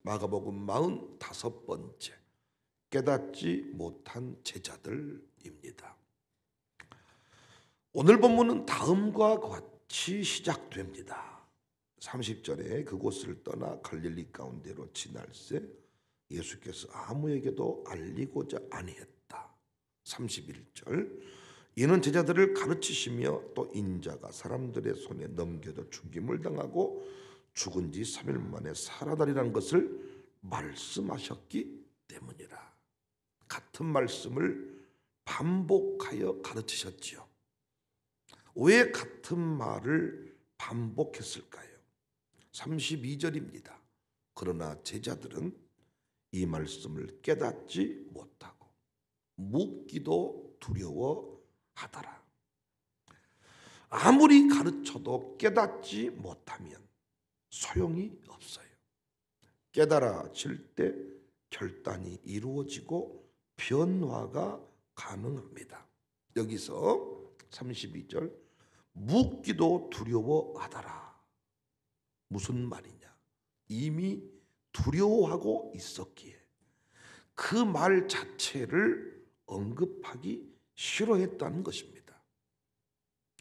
마가복음 45번째 깨닫지 못한 제자들입니다. 오늘 본문은 다음과 같이 시작됩니다. 30절에 그곳을 떠나 갈릴리 가운데로 지날새 예수께서 아무에게도 알리고자 아니했다. 31절 이는 제자들을 가르치시며 또 인자가 사람들의 손에 넘겨져 죽임을 당하고 죽은 지 3일 만에 살아나리라는 것을 말씀하셨기 때문이라. 같은 말씀을 반복하여 가르치셨지요. 왜 같은 말을 반복했을까요? 32절입니다. 그러나 제자들은 이 말씀을 깨닫지 못하고 묻기도 두려워하더라. 아무리 가르쳐도 깨닫지 못하면 소용이 없어요. 깨달아질 때 결단이 이루어지고 변화가 가능합니다. 여기서 32절 묻기도 두려워하더라. 무슨 말이냐? 이미 두려워하고 있었기에 그 말 자체를 언급하기 싫어했다는 것입니다.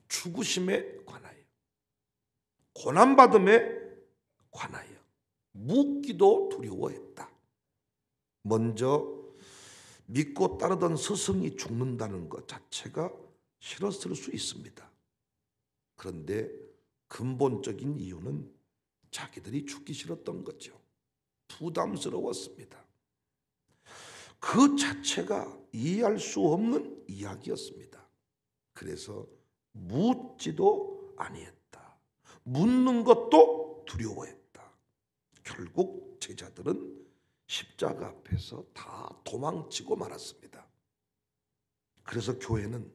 죽으심에 관하여, 고난받음에 관하여 묻기도 두려워했다. 먼저 믿고 따르던 스승이 죽는다는 것 자체가 싫었을 수 있습니다. 그런데 근본적인 이유는 자기들이 죽기 싫었던 거죠. 부담스러웠습니다. 그 자체가 이해할 수 없는 이야기였습니다. 그래서 묻지도 아니했다. 묻는 것도 두려워했다. 결국 제자들은 십자가 앞에서 다 도망치고 말았습니다. 그래서 교회는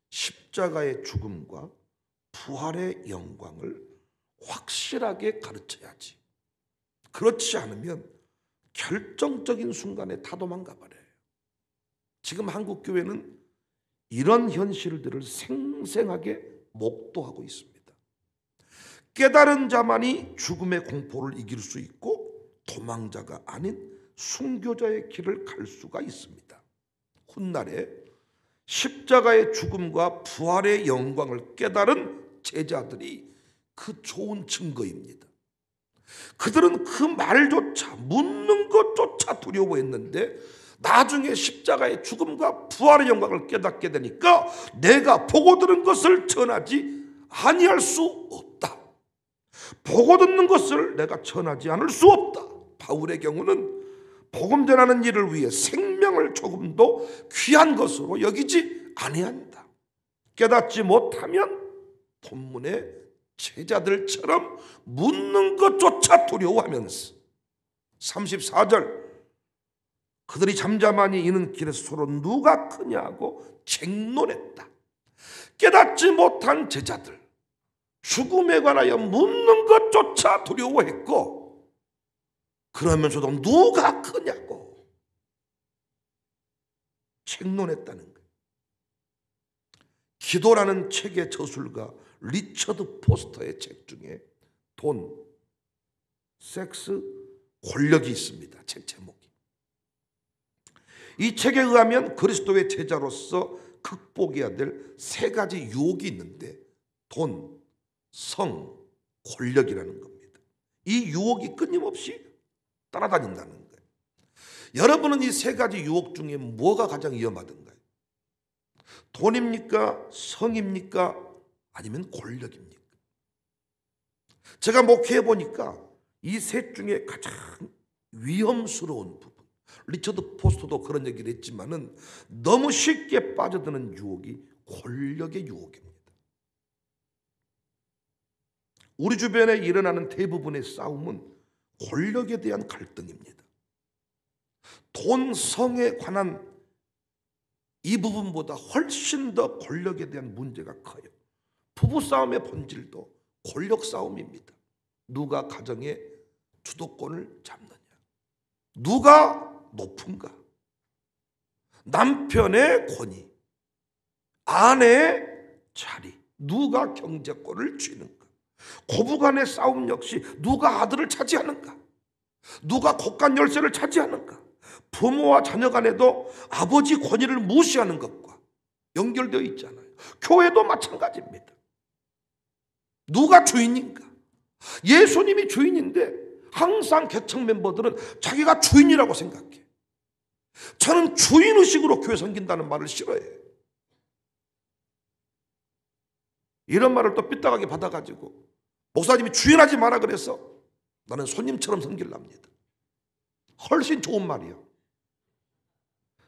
십자가의 죽음과 부활의 영광을 확실하게 가르쳐야지. 그렇지 않으면 결정적인 순간에 다 도망가 버려요. 지금 한국 교회는 이런 현실들을 생생하게 목도하고 있습니다. 깨달은 자만이 죽음의 공포를 이길 수 있고 도망자가 아닌 순교자의 길을 갈 수가 있습니다. 훗날에 십자가의 죽음과 부활의 영광을 깨달은 제자들이 그 좋은 증거입니다. 그들은 그 말조차 묻는 것조차 두려워했는데 나중에 십자가의 죽음과 부활의 영광을 깨닫게 되니까 내가 보고 들은 것을 전하지 아니할 수 없다. 보고 듣는 것을 내가 전하지 않을 수 없다. 바울의 경우는 복음 전하는 일을 위해 생명을 조금도 귀한 것으로 여기지 아니한다. 깨닫지 못하면 본문의 제자들처럼 묻는 것조차 두려워하면서 34절 그들이 잠잠하니 이는 길에서 서로 누가 크냐고 쟁론했다. 깨닫지 못한 제자들 죽음에 관하여 묻는 것조차 두려워했고 그러면서도 누가 크냐고 책론했다는 거예요. 기도라는 책의 저술가 리처드 포스터의 책 중에 돈, 섹스, 권력이 있습니다. 책 제목이. 이 책에 의하면 그리스도의 제자로서 극복해야 될 세 가지 유혹이 있는데 돈, 성, 권력이라는 겁니다. 이 유혹이 끊임없이 따라다닌다는 거예요. 여러분은 이 세 가지 유혹 중에 뭐가 가장 위험하던가요? 돈입니까? 성입니까? 아니면 권력입니까? 제가 목회해 보니까 이 셋 중에 가장 위험스러운 부분, 리처드 포스터도 그런 얘기를 했지만은 너무 쉽게 빠져드는 유혹이 권력의 유혹입니다. 우리 주변에 일어나는 대부분의 싸움은 권력에 대한 갈등입니다. 돈, 성에 관한 이 부분보다 훨씬 더 권력에 대한 문제가 커요. 부부싸움의 본질도 권력 싸움입니다. 누가 가정의 주도권을 잡느냐, 누가 높은가, 남편의 권위, 아내의 자리, 누가 경제권을 쥐는가, 고부간의 싸움 역시 누가 아들을 차지하는가. 누가 곳간 열쇠를 차지하는가? 부모와 자녀 간에도 아버지 권위를 무시하는 것과 연결되어 있잖아요. 교회도 마찬가지입니다. 누가 주인인가? 예수님이 주인인데 항상 개척 멤버들은 자기가 주인이라고 생각해. 저는 주인의식으로 교회 섬긴다는 말을 싫어해요. 이런 말을 또 삐딱하게 받아가지고 목사님이 주인하지 마라 그래서 나는 손님처럼 섬기랍니다. 훨씬 좋은 말이야.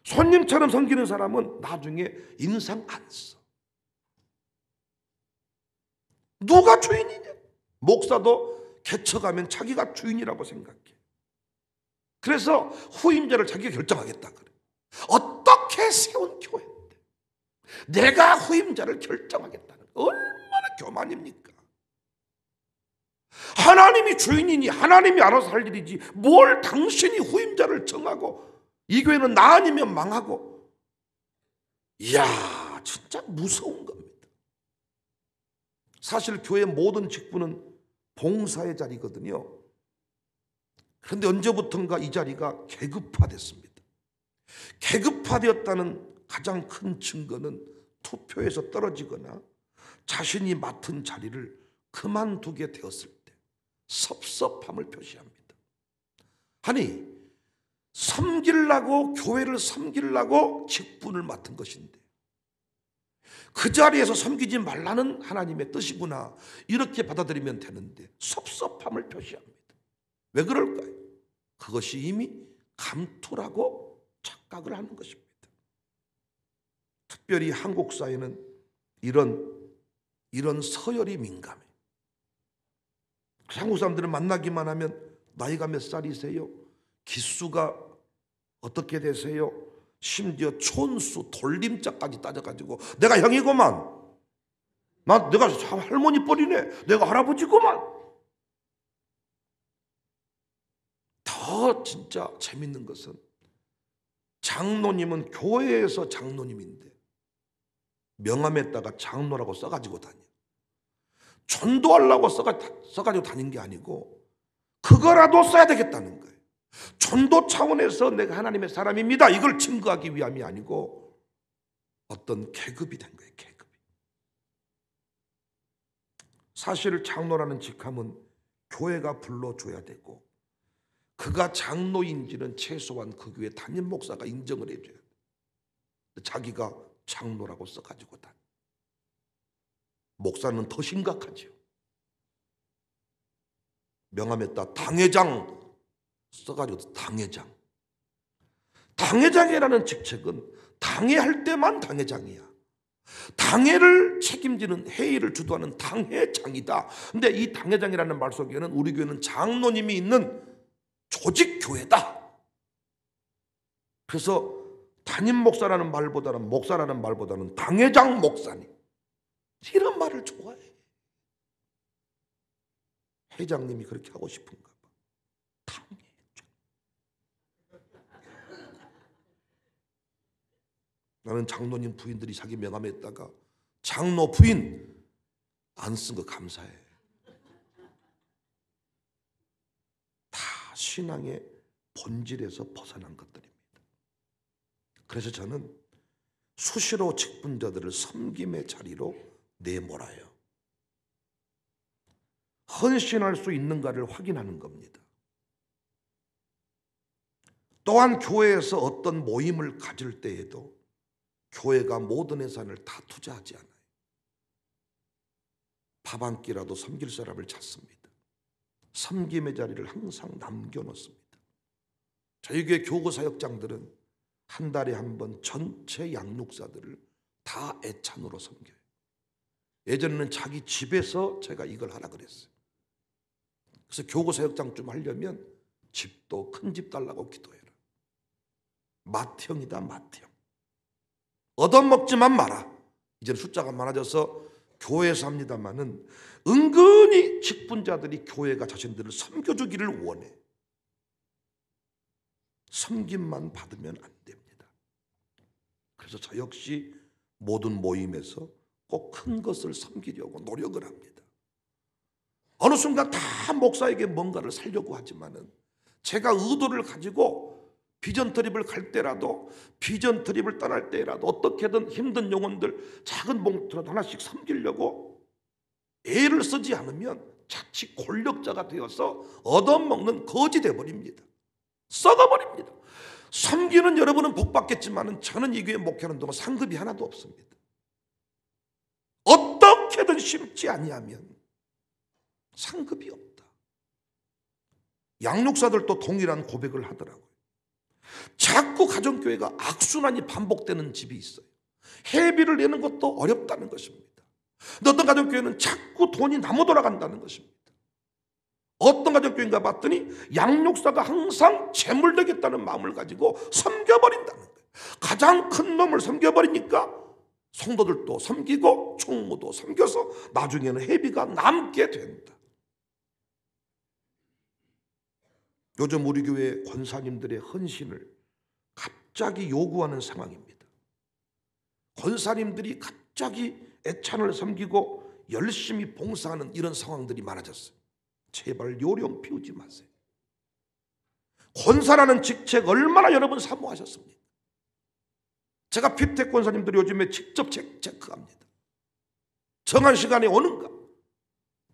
손님처럼 섬기는 사람은 나중에 인상 안 써. 누가 주인이냐? 목사도 개척하면 자기가 주인이라고 생각해. 그래서 후임자를 자기가 결정하겠다 그래. 어떻게 세운 교회인데 내가 후임자를 결정하겠다는 얼마나 교만입니까? 하나님이 주인이니 하나님이 알아서 할 일이지 뭘 당신이 후임자를 정하고 이 교회는 나 아니면 망하고. 이야, 진짜 무서운 겁니다. 사실 교회 모든 직분은 봉사의 자리거든요. 그런데 언제부턴가 이 자리가 계급화됐습니다. 계급화되었다는 가장 큰 증거는 투표에서 떨어지거나 자신이 맡은 자리를 그만두게 되었을 때 섭섭함을 표시합니다. 아니, 섬기려고, 교회를 섬기려고 직분을 맡은 것인데 그 자리에서 섬기지 말라는 하나님의 뜻이구나, 이렇게 받아들이면 되는데 섭섭함을 표시합니다. 왜 그럴까요? 그것이 이미 감투라고 착각을 하는 것입니다. 특별히 한국 사회는 이런 서열이 민감해. 한국 사람들은 만나기만 하면 나이가 몇 살이세요? 기수가 어떻게 되세요? 심지어 촌수, 돌림자까지 따져가지고 내가 형이고만, 내가 할머니 뻘이네, 내가 할아버지고만. 더 진짜 재밌는 것은 장로님은 교회에서 장로님인데 명함에다가 장로라고 써가지고 다녀. 전도하려고 써가지고 다닌 게 아니고 그거라도 써야 되겠다는 거예요. 전도 차원에서 내가 하나님의 사람입니다, 이걸 증거하기 위함이 아니고 어떤 계급이 된 거예요. 계급이. 사실 장로라는 직함은 교회가 불러줘야 되고 그가 장로인지는 최소한 그 교회 담임 목사가 인정을 해줘야 돼. 자기가 장로라고 써가지고 다녀. 목사는 더 심각하죠. 명함에다 당회장 써가지고 당회장. 당회장이라는 직책은 당회할 때만 당회장이야. 당회를 책임지는, 회의를 주도하는 당회장이다. 근데 이 당회장이라는 말 속에는 우리 교회는 장로님이 있는 조직교회다. 그래서 담임 목사라는 말보다는 당회장 목사님, 이런 말을 좋아해. 회장님이 그렇게 하고 싶은가 봐. 당회장. 나는 장로님 부인들이 자기 명함에다가 장로 부인 안 쓴 거 감사해. 다 신앙의 본질에서 벗어난 것들입니다. 그래서 저는 수시로 직분자들을 섬김의 자리로 내몰아요. 헌신할 수 있는가를 확인하는 겁니다. 또한 교회에서 어떤 모임을 가질 때에도 교회가 모든 예산을 다 투자하지 않아요. 밥 한 끼라도 섬길 사람을 찾습니다. 섬김의 자리를 항상 남겨놓습니다. 저희 교회 교구사역장들은 한 달에 한 번 전체 양육사들을 다 애찬으로 섬겨요. 예전에는 자기 집에서 제가 이걸 하라 그랬어요. 그래서 교구사역장 좀 하려면 집도 큰 집 달라고 기도해라. 맏형이다, 맏형. 얻어먹지만 마라. 이제는 숫자가 많아져서 교회에서 합니다마는 은근히 직분자들이 교회가 자신들을 섬겨주기를 원해. 섬김만 받으면 안 됩니다. 그래서 저 역시 모든 모임에서 꼭 큰 것을 섬기려고 노력을 합니다. 어느 순간 다 목사에게 뭔가를 살려고 하지만은 제가 의도를 가지고 비전 트립을 갈 때라도, 비전 트립을 떠날 때라도 어떻게든 힘든 영혼들 작은 봉투라도 하나씩 섬기려고 애를 쓰지 않으면 자칫 권력자가 되어서 얻어먹는 거지 되어버립니다. 썩어버립니다. 섬기는 여러분은 복 받겠지만 저는 이 교회 목회하는 동안 상급이 하나도 없습니다. 어떻게든 심지 아니하면 상급이 없다. 양육사들도 동일한 고백을 하더라고요. 자꾸 가정교회가 악순환이 반복되는 집이 있어요. 회비를 내는 것도 어렵다는 것입니다. 어떤 가정교회는 자꾸 돈이 남아 돌아간다는 것입니다. 어떤 가정교회인가 봤더니 양육사가 항상 재물 되겠다는 마음을 가지고 섬겨버린다는 거예요. 가장 큰 놈을 섬겨버리니까 성도들도 섬기고 총무도 섬겨서 나중에는 회비가 남게 된다. 요즘 우리 교회 권사님들의 헌신을 갑자기 요구하는 상황입니다. 권사님들이 갑자기 애찬을 섬기고 열심히 봉사하는 이런 상황들이 많아졌어요. 제발 요령 피우지 마세요. 권사라는 직책 얼마나 여러분 사모하셨습니까? 제가 피택 권사님들이 요즘에 직접 체크합니다. 정한 시간에 오는가?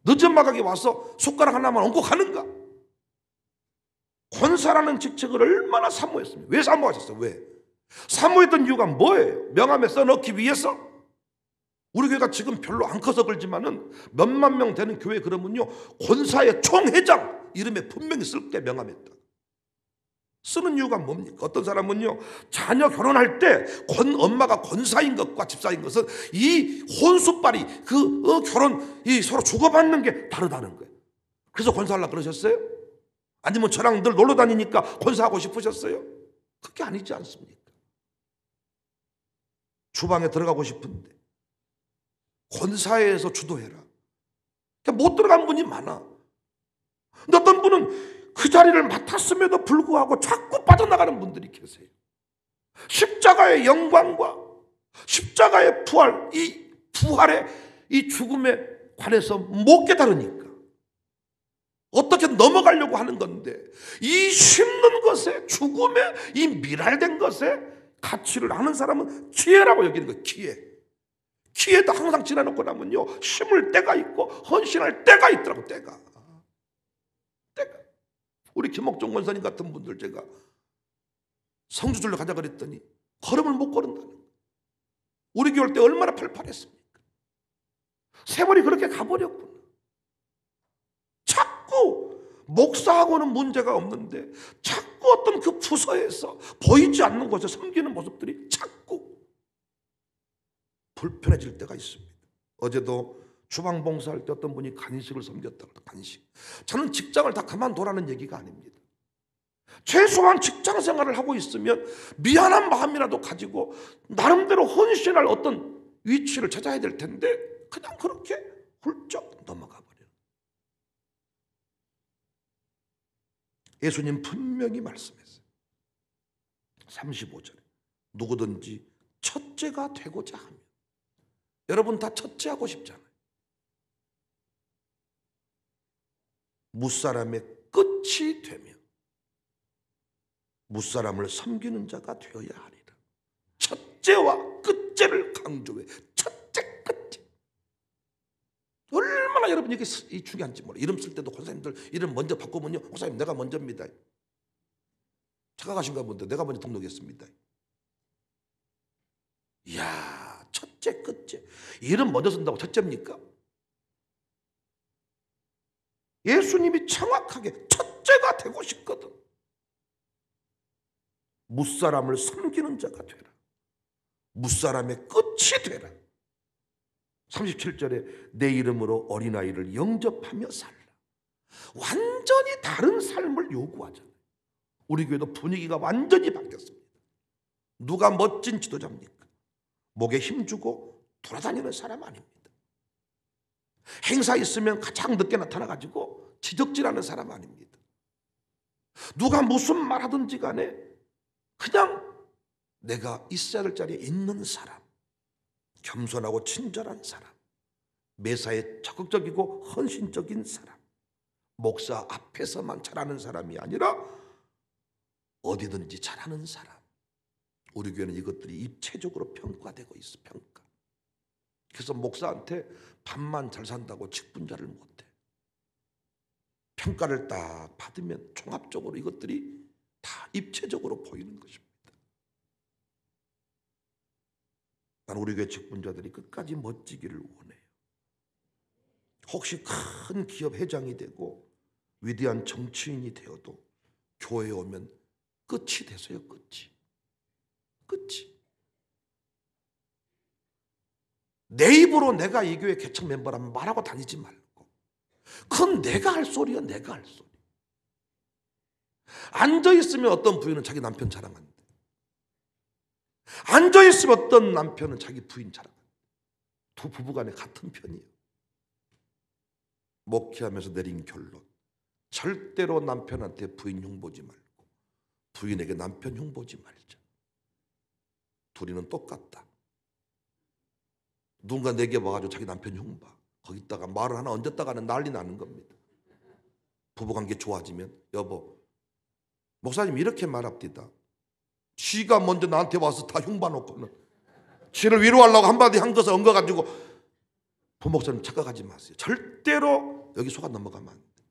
늦은마각에 와서 손가락 하나만 얹고 가는가? 권사라는 직책을 얼마나 사모했습니까? 왜 사모하셨어요? 왜? 사모했던 이유가 뭐예요? 명함에 써넣기 위해서? 우리 교회가 지금 별로 안 커서 그렇지만은 몇만 명 되는 교회 그러면요, 권사의 총회장 이름에 분명히 쓸 때 명함했다. 쓰는 이유가 뭡니까? 어떤 사람은요, 자녀 결혼할 때 엄마가 권사인 것과 집사인 것은 이 혼수빨이 결혼 서로 주고받는 게 다르다는 거예요. 그래서 권사하려고 그러셨어요? 아니면 저랑 늘 놀러 다니니까 권사하고 싶으셨어요? 그게 아니지 않습니까? 주방에 들어가고 싶은데 권사회에서 주도해라. 못 들어간 분이 많아. 근데 어떤 분은 그 자리를 맡았음에도 불구하고 자꾸 빠져나가는 분들이 계세요. 십자가의 영광과 십자가의 부활, 이 부활의 이 죽음에 관해서 못 깨달으니까 어떻게 넘어가려고 하는 건데, 이 심는 것에, 죽음에, 이 미랄된 것에 가치를 아는 사람은 기회라고 여기는 거예요. 기회도 항상 지나놓고 나면요, 심을 때가 있고 헌신할 때가 있더라고. 때가. 우리 김옥종 권사님 같은 분들 제가 성주절로 가자 그랬더니 걸음을 못 걸은다는 거예요. 우리 교회 올 때 얼마나 팔팔했습니까? 세월이 그렇게 가버렸구나. 자꾸 목사하고는 문제가 없는데 자꾸 어떤 그 부서에서 보이지 않는 곳에 섬기는 모습들이 자꾸 불편해질 때가 있습니다. 어제도 주방 봉사할 때 어떤 분이 간식을 섬겼다고. 간식. 저는 직장을 다 그만둬라는 얘기가 아닙니다. 최소한 직장 생활을 하고 있으면 미안한 마음이라도 가지고 나름대로 헌신할 어떤 위치를 찾아야 될 텐데 그냥 그렇게 훌쩍 넘어가 버려요. 예수님 분명히 말씀했어요. 35절에 누구든지 첫째가 되고자 하면, 여러분 다 첫째 하고 싶잖아요. 무사람의 끝이 되며 무사람을 섬기는 자가 되어야 하리라. 첫째와 끝째를 강조해. 첫째, 끝째. 얼마나 여러분 이게 중요한지 몰라요. 이름 쓸 때도 권사님들 이름 먼저 바꾸면요, 권사님 내가 먼저입니다. 착각하신가 본데 내가 먼저 등록했습니다. 이야, 첫째, 끝째. 이름 먼저 쓴다고 첫째입니까? 예수님이 정확하게 첫째가 되고 싶거든. 무사람을 섬기는 자가 되라. 무사람의 끝이 되라. 37절에 내 이름으로 어린아이를 영접하며 살라. 완전히 다른 삶을 요구하잖아요. 우리 교회도 분위기가 완전히 바뀌었습니다. 누가 멋진 지도자입니까? 목에 힘주고 돌아다니는 사람 아닙니다. 행사 있으면 가장 늦게 나타나가지고 지적질하는 사람 아닙니다. 누가 무슨 말 하든지 간에 그냥 내가 있어야 될 자리에 있는 사람, 겸손하고 친절한 사람, 매사에 적극적이고 헌신적인 사람, 목사 앞에서만 잘하는 사람이 아니라 어디든지 잘하는 사람. 우리 교회는 이것들이 입체적으로 평가되고 있어. 평가. 그래서 목사한테 밥만 잘 산다고 직분자를 못해. 평가를 딱 받으면 종합적으로 이것들이 다 입체적으로 보이는 것입니다. 나는 우리 교회 직분자들이 끝까지 멋지기를 원해요. 혹시 큰 기업 회장이 되고 위대한 정치인이 되어도 교회에 오면 끝이 되세요. 끝이. 내 입으로 내가 이 교회 개척 멤버라면 말하고 다니지 말고, 그건 내가 할 소리야. 내가 할 소리. 앉아있으면 어떤 부인은 자기 남편 자랑한대. 앉아있으면 어떤 남편은 자기 부인 자랑한대. 두 부부간에 같은 편이에요. 목회하면서 내린 결론, 절대로 남편한테 부인 흉보지 말고 부인에게 남편 흉보지 말자. 둘이는 똑같다. 누군가 내게 와가지고 자기 남편 흉봐, 거기다가 말을 하나 얹었다가는 난리 나는 겁니다. 부부관계 좋아지면, 여보, 목사님 이렇게 말합디다. 지가 먼저 나한테 와서 다 흉봐놓고는 지를 위로하려고 한마디 한 것을 엉거가지고. 부목사님 착각하지 마세요. 절대로 여기 속아 넘어가면 안 돼.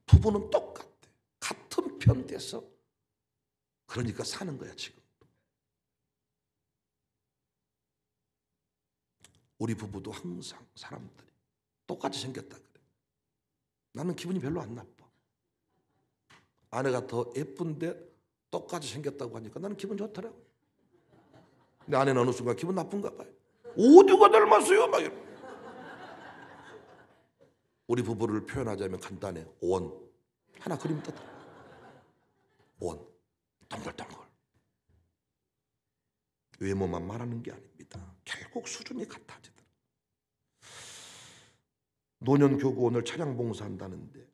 부부는 똑같아. 같은 편 돼서 그러니까 사는 거야 지금. 우리 부부도 항상 사람들이 똑같이 생겼다 그래. 나는 기분이 별로 안 나빠. 아내가 더 예쁜데 똑같이 생겼다고 하니까 나는 기분 좋더라고. 근데 아내는 어느 순간 기분 나쁜가 봐요. 어디가 닮았어요? 막 이러고. 우리 부부를 표현하자면 간단해. 원. 하나 그림 떠다. 원. 동글동글. 외모만 말하는 게 아닙니다. 결국 수준이 같아지더라. 노년교구 오늘 차량 봉사한다는데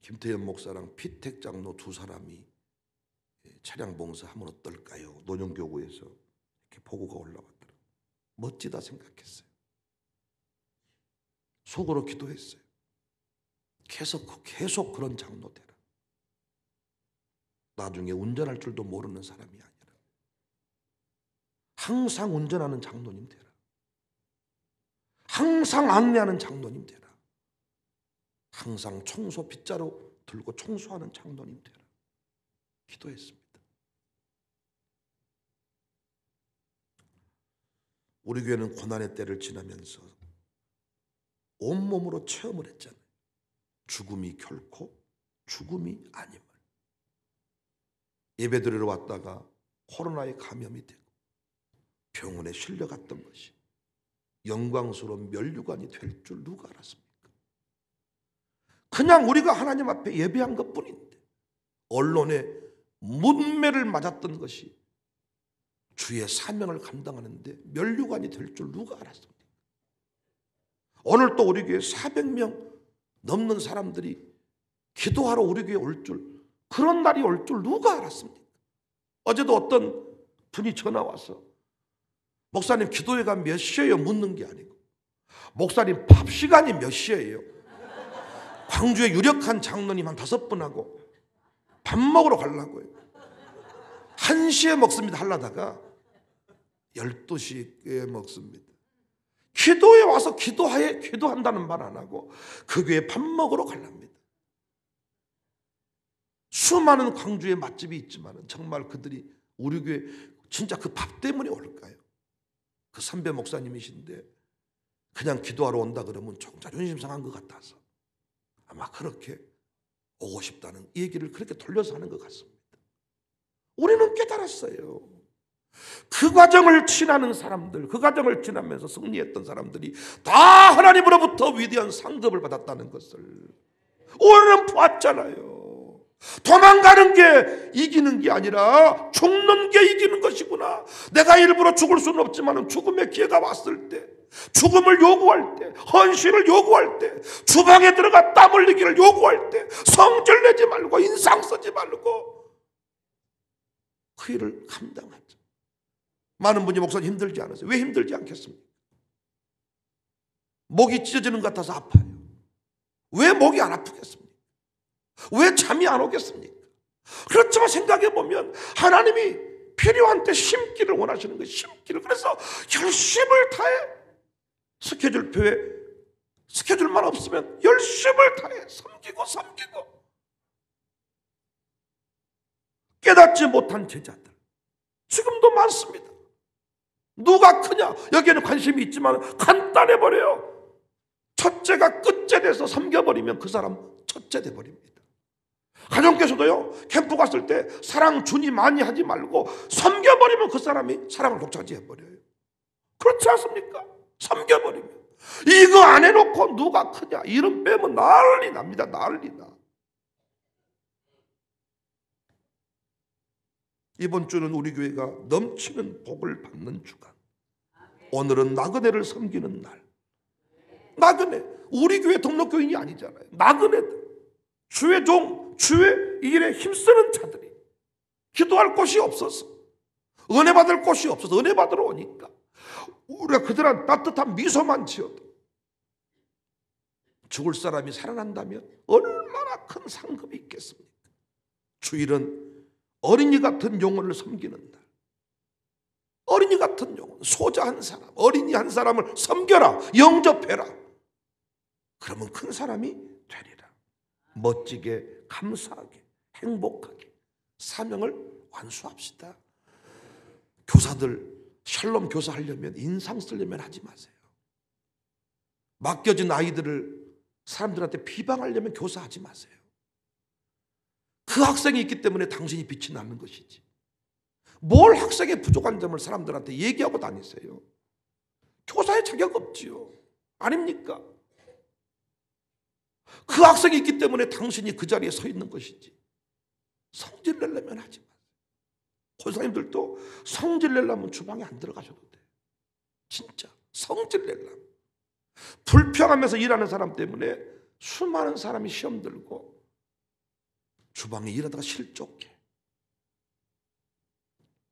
김태현 목사랑 피택 장로 두 사람이 차량 봉사하면 어떨까요? 노년교구에서 이렇게 보고가 올라왔더라. 멋지다 생각했어요. 속으로 기도했어요. 계속 그런 장로 되라. 나중에 운전할 줄도 모르는 사람이 아니라 항상 운전하는 장로님 되라. 항상 안내하는 장로님 되라. 항상 청소 빗자루 들고 청소하는 장로님 되라. 기도했습니다. 우리 교회는 고난의 때를 지나면서 온몸으로 체험을 했잖아요. 죽음이 결코 죽음이 아님을. 예배드리러 왔다가 코로나에 감염이 되고 병원에 실려갔던 것이 영광스러운 면류관이 될 줄 누가 알았습니까? 그냥 우리가 하나님 앞에 예배한 것뿐인데 언론에 문매를 맞았던 것이 주의 사명을 감당하는데 면류관이 될 줄 누가 알았습니까? 오늘 또 우리 교회 400명 넘는 사람들이 기도하러 우리 교회에 올 줄, 그런 날이 올 줄 누가 알았습니까? 어제도 어떤 분이 전화 와서 목사님 기도회가 몇 시에요? 묻는 게 아니고 목사님 밥 시간이 몇 시에요? 광주에 유력한 장로님 한 5분하고 밥 먹으러 가려고요. 1시에 먹습니다 하려다가 12시에 먹습니다. 기도에 와서 기도한다는 말 안 하고 그 교회에 밥 먹으러 가랍니다. 수많은 광주에 맛집이 있지만 정말 그들이 우리 교회 진짜 그 밥 때문에 올까요? 그 선배 목사님이신데 그냥 기도하러 온다 그러면 조금 자존심 상한 것 같아서 아마 그렇게 오고 싶다는 얘기를 그렇게 돌려서 하는 것 같습니다. 우리는 깨달았어요. 그 과정을 지나는 사람들, 그 과정을 지나면서 승리했던 사람들이 다 하나님으로부터 위대한 상급을 받았다는 것을 우리는 보았잖아요. 도망가는 게 이기는 게 아니라 죽는 게 이기는 것이구나. 내가 일부러 죽을 수는 없지만 죽음의 기회가 왔을 때, 죽음을 요구할 때, 헌신을 요구할 때, 주방에 들어가 땀 흘리기를 요구할 때 성질 내지 말고 인상 쓰지 말고 그 일을 감당하자. 많은 분이 목사님 힘들지 않으세요? 왜 힘들지 않겠습니까? 목이 찢어지는 것 같아서 아파요. 왜 목이 안 아프겠습니까? 왜 잠이 안 오겠습니까? 그렇지만 생각해 보면 하나님이 필요한 때 심기를 원하시는 거예요. 심기를. 그래서 열심을 다해 스케줄표에 스케줄만 없으면 열심을 다해 섬기고 깨닫지 못한 제자들 지금도 많습니다. 누가 크냐? 여기에는 관심이 있지만 간단해 버려요. 첫째가 끝째 돼서 섬겨버리면 그 사람 첫째 돼버립니다. 가정께서도요, 캠프 갔을 때 사랑 준이 많이 하지 말고 섬겨버리면 그 사람이 사랑을 독차지해버려요. 그렇지 않습니까? 섬겨버리면. 이거 안 해놓고 누가 크냐? 이름 빼면 난리 납니다. 난리 나. 이번 주는 우리 교회가 넘치는 복을 받는 주간. 오늘은 나그네를 섬기는 날. 나그네. 우리 교회 등록교인이 아니잖아요. 나그네들. 주의 종, 주의 일에 힘쓰는 자들이 기도할 곳이 없어서, 은혜 받을 곳이 없어서 은혜 받으러 오니까 우리가 그들한 따뜻한 미소만 지어도 죽을 사람이 살아난다면 얼마나 큰 상급이 있겠습니까? 주일은 어린이 같은 영혼을 섬기는 날. 어린이 같은 영혼, 소자 한 사람, 어린이 한 사람을 섬겨라, 영접해라. 그러면 큰 사람이 되리라. 멋지게, 감사하게, 행복하게 사명을 완수합시다. 교사들 샬롬 교사하려면, 인상 쓰려면 하지 마세요. 맡겨진 아이들을 사람들한테 비방하려면 교사하지 마세요. 그 학생이 있기 때문에 당신이 빛이 나는 것이지. 뭘 학생의 부족한 점을 사람들한테 얘기하고 다니세요? 교사의 자격 없지요. 아닙니까? 그 학생이 있기 때문에 당신이 그 자리에 서 있는 것이지. 성질 내려면 하지 마세요. 권사님들도 성질 내려면 주방에 안 들어가셔도 돼요. 진짜 성질 내려면. 불평하면서 일하는 사람 때문에 수많은 사람이 시험 들고 주방에 일하다가 실족해.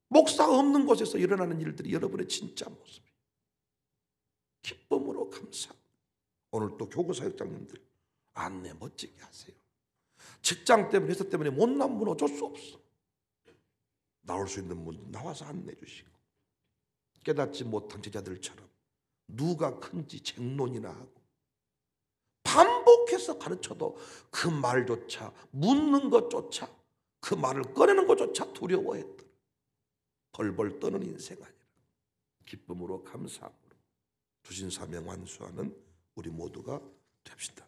목사가 없는 곳에서 일어나는 일들이 여러분의 진짜 모습이에요. 기쁨으로 감사. 오늘 또 교구사역장님들 안내 멋지게 하세요. 직장 때문에, 회사 때문에 못 나온 분 어쩔 수 없어. 나올 수 있는 분 나와서 안내해 주시고, 깨닫지 못한 제자들처럼 누가 큰지 쟁론이나 하고 반복해서 가르쳐도 그 말조차, 묻는 것조차, 그 말을 꺼내는 것조차 두려워했던 벌벌 떠는 인생 아니라 기쁨으로 감사함으로 주신 사명 완수하는 우리 모두가 됩시다.